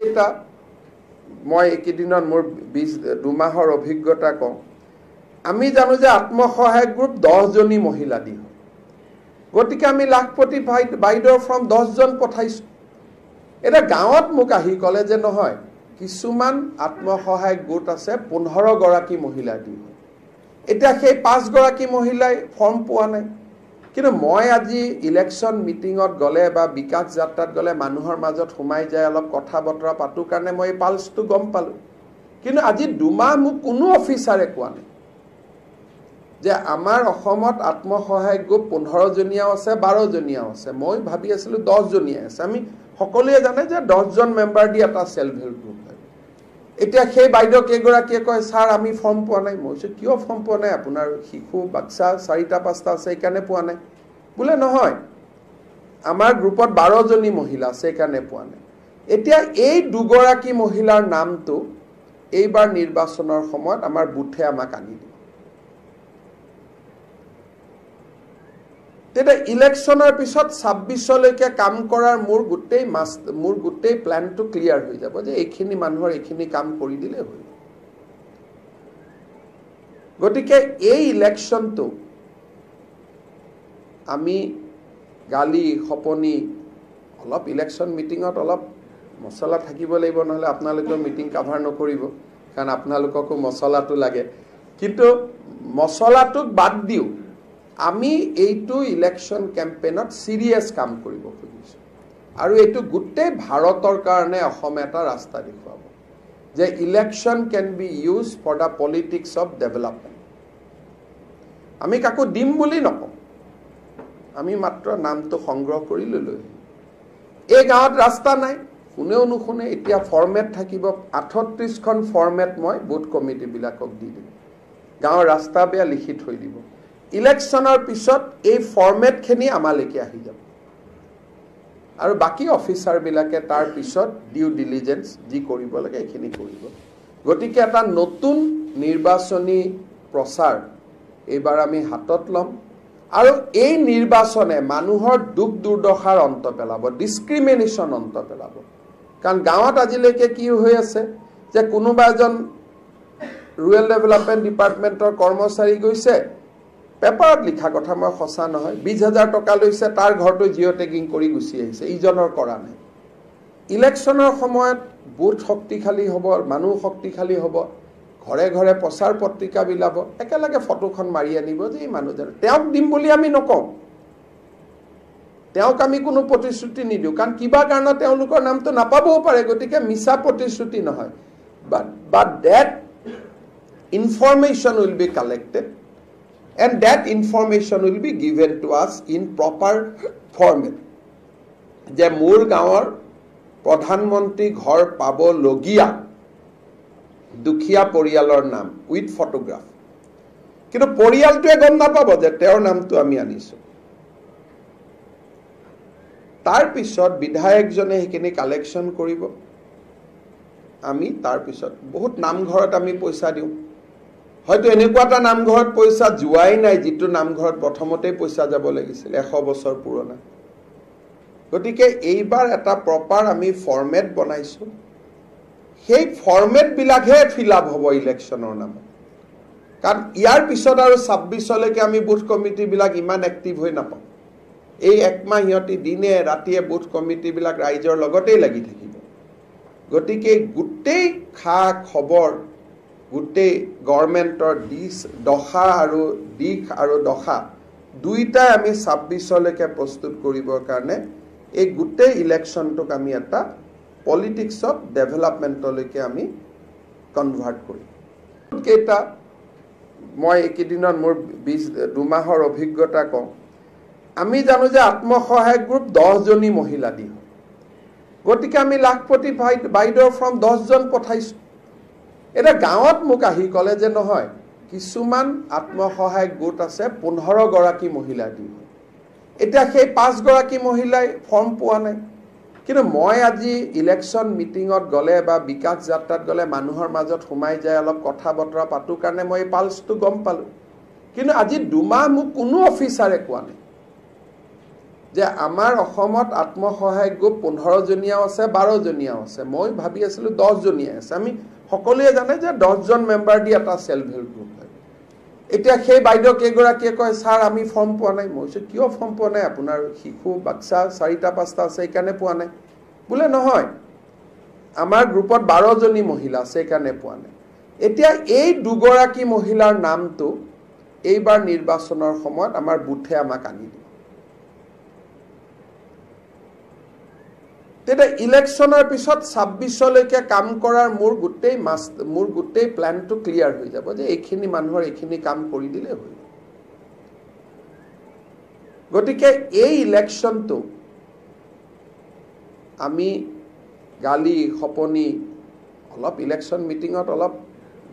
এটা মই একেদিনত মোৰ 2 মাহৰ অভিজ্ঞতা কওঁ আমি জানো যে আত্মসহায়ক গ্ৰুপ 10 জনী মহিলা দি হয় গতিকে আমি লাখপতি বাইদেউ ফ্ৰম 10 জন পঠাইছো এটা গাঁৱত মোক আহি ক'লে যে নহয় কিছুমান আত্মসহায়ক গোট আছে 15 গৰাকী মহিলা দি হয় এটা সেই 5 গৰাকী মহিলাই ফৰ্ম পোৱা নাই কিন্তু মই আজি ইলেকশন মিটিংত গলে বা বিকাশ যাত্ৰাত গলে মানুহৰ মাজত সোমাই যায় অলপ কথা বতৰা পাতো কাৰণে মই পালছটো গম পালো কিন্তু আজি 2 মাহ মোক কোনো অফিচাৰে কোৱা নাই যে আমাৰ অসমত আত্মসহায়ক গ্ৰুপ 15 জনীয়া আছে 12 জনীয়া আছে মই ভাবি আছিলো 10 জনীয়া আছে আমি সকলোৱে জানে যে 10 জন মেম্বাৰ দি এটা সেলফ হেল্প গ্ৰুপ হয় এতিয়া সেই বাইদেউ কেগৰাকীয়ে কয় স্যাৰ আমি ফৰ্ম পোৱা নাই মই কৈছো কিয় ফৰ্ম পোৱা নাই আপোনাৰ শিশু বাচ্চা 4টা 5টা আছে এইকাৰণে পোৱা নাই বোলে নহয় আমাৰ গ্ৰুপত 12 জনী মহিলা আছে এইকাৰণে পোৱা নাই এতিয়া এই দুগৰাকী মহিলাৰ নামটো এইবাৰ নিৰ্বাচনৰ সময়ত আমাৰ বুথে আমাক আনি দিব তেতে ইলেকশনৰ পিছত 26 লৈকে কাম কৰাৰ মোৰ গুটেই প্ল্যানটো ক্লিয়াৰ হৈ যাব যে এইখিনি মানুহৰ এইখিনি কাম কৰি দিলে হৈ গতিকে এই ইলেকশনটো আমি গালি খপনি অলপ ইলেকশন মিটিংত অলপ মছলা থাকিব লাগিব নহলে আপোনালোকৰ মিটিং কভাৰ নকৰিব কাৰণ আপোনালোককো মছলাটো লাগে কিন্তু মছলাটোক বাদ দিও আমি এইটো ইলেকশন ক্যাম্পেইনত সিৰিয়াস কাম কৰিব খুজিছো আৰু এইটো গুটেই ভাৰতৰ কাৰণে অসম এটা ৰাস্তা দেখুৱাব যে election can be use for the politics of development আমি কাকো দিম বুলি নকওঁ আমি মাত্ৰ নামটো সংগ্ৰহ কৰি ললো এই গাঁৱত ৰাস্তা নাই কোনেও নুশুনে এতিয়া ফৰমেট থাকিব 38 খন ফৰমেট মই বুথ কমিটি বিলাকক দি দিম গাঁৱৰ ৰাস্তা বেয়া লিখি থৈ দিব ইলেকশনৰ পিছত এই ফৰমেট খিনি আমালৈকে আহি যাব আৰু বাকি অফিচাৰ বিলাকে তাৰ পিছত ডিউ ডিলিজেন্স যি কৰিব লাগে এখিনি কৰিব গতিকে এটা নতুন নিৰ্বাচনী প্ৰচাৰ এইবাৰ আমি হাতত লম আৰু এই নিৰ্বাচনে মানুহৰ দুখ দুৰ্দশাৰ অন্ত পেলাব ডিসক্ৰিমিনেশন অন্ত পেলাব কাৰণ গাঁৱত আজিলৈকে কি হৈ আছে যে কোনোবা এজন ৰুৰেল ডেভেলপমেন্ট ডিপাৰ্টমেন্টৰ কৰ্মচাৰী গৈছে পেপাৰত লিখা কথা মই সঁচা নহয় 20000 টকা লৈছে তাৰ ঘৰটো জিও টেগিং কৰি গুছি আহিছে ইজনৰ কৰা নাই ইলেকশনৰ সময়ত বুথ শক্তিশালী হ'ব মানুহ শক্তিশালী হ'ব ঘৰে ঘৰে প্ৰচাৰ পত্ৰিকা বিলাব একেলগে ফটোখন মাৰি আনিব যে এই মানুহজন তেওঁক দিম বুলি আমি নকওঁ তেওঁক আমি কোনো প্ৰতিশ্ৰুতি নিদিও কাৰণ কিবা কাৰণত তেওঁলোকৰ নামটো নাপাবও পাৰে গতিকে মিছা প্ৰতিশ্ৰুতি নহয় but that information will be collected and that information will be given to us in proper format যে মোৰ গাঁৱৰ প্ৰধানমন্ত্ৰী ঘৰ পাব লগিয়া দুখিয়া পৰিয়ালৰ নাম উইথ ফটোগ্ৰাফ কিন্তু পৰিয়ালটোৱে গম নাপাব যে তেওঁৰ নামটো আমি আনিছো তাৰ পিছত বিধায়কজনে হেখিনি কালেকশন কৰিব আমি তাৰ পিছত বহুত নামঘৰত আমি পইচা দিও হয়তো এনেকুৱা এটা নামঘৰত পইচা জুৱাই নাই যেটো নামঘৰত প্ৰথমতে পইচা যাব লাগিছিল 100 বছৰ পুৰণা গতিকে এইবাৰ এটা প্ৰপাৰ আমি ফৰমেট বনাইছো সেই ফৰমেট বিলাকহে ফিলআপ হ'ব ইলেকশনৰ নাম কাৰণ ইয়াৰ পিছত আৰু 26 লৈকে আমি বুথ কমিটি বিলাক ইমান এক্টিভ হৈ নাপাম এই এক মাহ হিয়তি দিনে ৰাতিয়ে বুথ কমিটি বিলাক ৰাইজৰ লগতেই লাগি থাকিব গতিকে গুটেই খা খবৰ গুটেই গভৰ্ণমেন্টৰ দখা আৰু দিখ আৰু দখা দুইটা আমি 26 লৈকে প্ৰস্তুত কৰিবৰ কাৰণে এই গুটেই ইলেকশনটোক আমি এটা পলিটিক্স অফ ডেভেলপমেন্টলৈকে আমি কনভাৰ্ট কৰিম কেইটা মই একেদিনত মোৰ 2 মাহৰ অভিজ্ঞতা কওঁ আমি জানো যে আত্মসহায়ক গ্ৰুপ 10 জনী মহিলা দি হয় গতিকে আমি লাখপতি বাইদেউ ফ্ৰম 10 জন পঠাইছো এটা গাঁৱত মোক আহি ক'লে যে নহয় কিছুমান আত্মসহায়ক গোট আছে 15 গৰাকী মহিলা দি হয় এতিয়া সেই 5 গৰাকী মহিলাই ফৰ্ম পোৱা নাই কিন্তু মই আজি ইলেকশন মিটিংত গলে বা বিকাশ যাত্ৰাত গলে মানুহৰ মাজত সোমাই যায় অলপ কথা বতৰা পাতো কাৰণে মই পালছটো গম পালো কিন্তু আজি 2 মাহ মোক কোনো অফিচাৰে কোৱা নাই যে আমাৰ অসমত আত্মসহায়ক গোট 15 জনীয়াও আছে 12 জনীয়াও আছে মই ভাবি আছিলো 10 জনীয়া আছে আমি সকলোৱে জানে যে 10 জন মেম্বাৰ দি এটা সেলফ হেল্প গ্ৰুপ হয় এতিয়া সেই বাইদেউ কেগৰাকীয়ে কয় স্যাৰ আমি ফৰ্ম পোৱা নাই মই কৈছো কিয় ফৰ্ম পোৱা নাই আপোনাৰ শিশু বাচ্চা 4টা 5টা আছে এইকাৰণে পোৱা নাই বোলে নহয় আমাৰ গ্ৰুপত 12 জনী মহিলা আছে এইকাৰণে পোৱা নাই এতিয়া এই দুগৰাকী মহিলাৰ নামটো এইবাৰ নিৰ্বাচনৰ সময়ত আমাৰ বুথে আমাক আনি দিব তেতে ইলেকশনৰ পিছত 26 লৈকে কাম কৰাৰ মোৰ গুটেই প্ল্যানটো ক্লিয়াৰ হৈ যাব যে এইখিনি মানুহৰ এইখিনি কাম কৰি দিলে হৈ গটিকে এই ইলেকশনটো আমি গালি খপনি অলপ ইলেকশন মিটিংত অলপ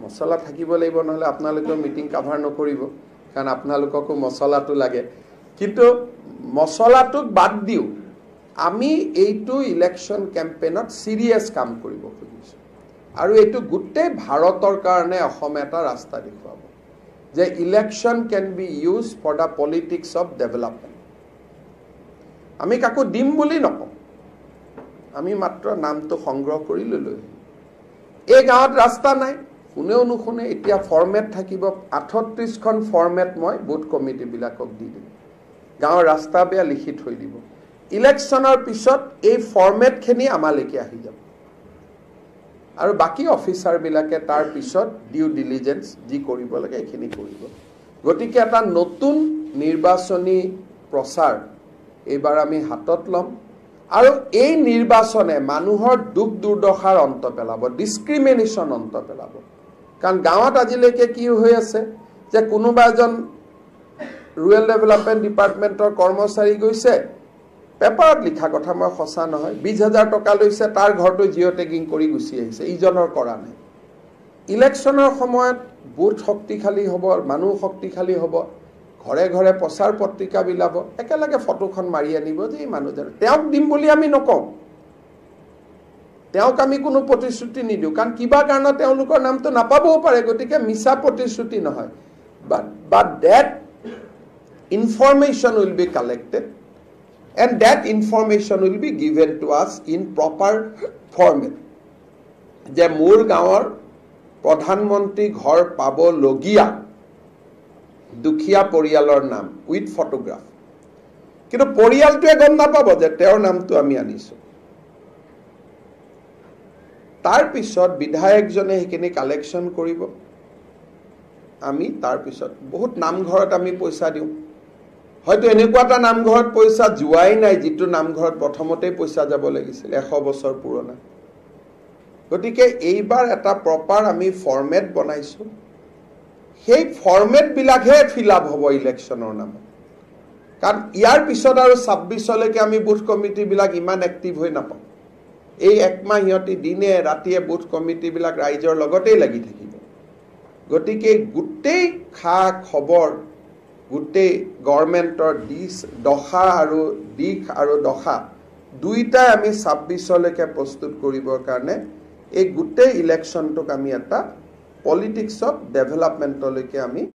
মছলা থাকিব লাগিব নহলে আপোনালোকে মিটিং কভাৰ নকৰিব কাৰণ আপোনালোককো মছলাটো লাগে কিন্তু মছলাটোক বাদ দিও আমি এইটো ইলেকশন ক্যাম্পেইনত সিৰিয়াস কাম কৰিব খুজিছো আৰু এইটো গুটে ভাৰতৰ কাৰণে অসম এটা ৰাস্তা দেখুৱাব যে election can be used for the politics of development আমি কাকো দিম বুলি নকওঁ আমি মাত্ৰ নামটো সংগ্ৰহ কৰি ললো এই গাঁৱত ৰাস্তা নাই কোনেও নুশুনে এতিয়া ফৰমেট থাকিব 38 খন ফৰমেট মই বুথ কমিটি বিলাকক দি দিম গাঁৱৰ ৰাস্তা বেয়া লিখি থৈ দিব ইলেকশনৰ পিছত এই ফৰমেট খিনি আমালৈকে আহি যাব আৰু বাকি অফিচাৰ বিলাকে তাৰ পিছত ডিউ ডিলিজেন্স যি কৰিব লাগে এখিনি কৰিব গটিকে এটা নতুন নিৰ্বাচনী প্ৰচাৰ এইবাৰ আমি হাতত লম আৰু এই নিৰ্বাচনে মানুহৰ দুখ দুৰ্দশাৰ অন্ত পেলাব ডিসক্ৰিমিনেশন অন্ত পেলাব কাৰণ গাঁৱত আজিলৈকে কি হৈ আছে যে কোনোবা এজন ৰুৰেল ডেভেলপমেন্ট ডিপাৰ্টমেন্টৰ কৰ্মচাৰী গৈছে পেপাৰত লিখা কথা মই সঁচা নহয় 20000 টকা লৈছে তাৰ ঘৰটো জিও টেগিং কৰি গুছি আহিছে ইজনৰ কৰা নাই ইলেকশনৰ সময়ত বুথ শক্তিশালী হ'ব মানুহ শক্তিশালী হ'ব ঘৰে ঘৰে প্ৰচাৰ পত্ৰিকা বিলাব একেলগে ফটোখন মাৰি আনিব যে এই মানুহজন তেওঁক দিম বুলি আমি নকওঁ তেওঁক আমি কোনো প্ৰতিশ্ৰুতি নিদিও কাৰণ কিবা কাৰণত তেওঁলোকৰ নামটো নাপাবও পাৰে গতিকে মিছা প্ৰতিশ্ৰুতি নহয় but that information will be collected and that information will be given to us in proper format যে মোৰ গাঁৱৰ প্ৰধানমন্ত্ৰী ঘৰ পাব লগিয়া দুখিয়া পৰিয়ালৰ নাম উইথ ফটোগ্ৰাফ কিন্তু পৰিয়ালটোৱে গম নাপাব যে তেওঁৰ নামটো আমি আনিছো তাৰ পিছত বিধায়কজনে হেখিনি কালেকশন কৰিব আমি তাৰ পিছত বহুত নামঘৰত আমি পইচা দিও হয়তো এনেকুৱা এটা নামঘৰত পইচা জুৱাই নাই যেটো নামঘৰত প্ৰথমতে পইচা যাব লাগিছিল 100 বছৰ পুৰণা গতিকে এইবাৰ এটা প্ৰপাৰ আমি ফৰমেট বনাইছো সেই ফৰমেট বিলাকহে ফিলআপ হ'ব ইলেকশনৰ নাম কাৰণ ইয়াৰ পিছত আৰু 26 লৈকে আমি বুথ কমিটি বিলাক ইমান এক্টিভ হৈ নাপাম এই একমাহ হিয়তি দিনে ৰাতিয়ে বুথ কমিটি বিলাক ৰাইজৰ লগতেই লাগি থাকিব গতিকে গুটেই খা খবৰ গুটেই গভৰ্ণমেন্টৰ দখা আৰু দিখ আৰু দখা দুইটা আমি 26 লৈকে প্ৰস্তুত কৰিবৰ কাৰণে এই গুটেই ইলেকশনটোক আমি এটা পলিটিক্স অফ ডেভেলপমেন্টলৈকে আমি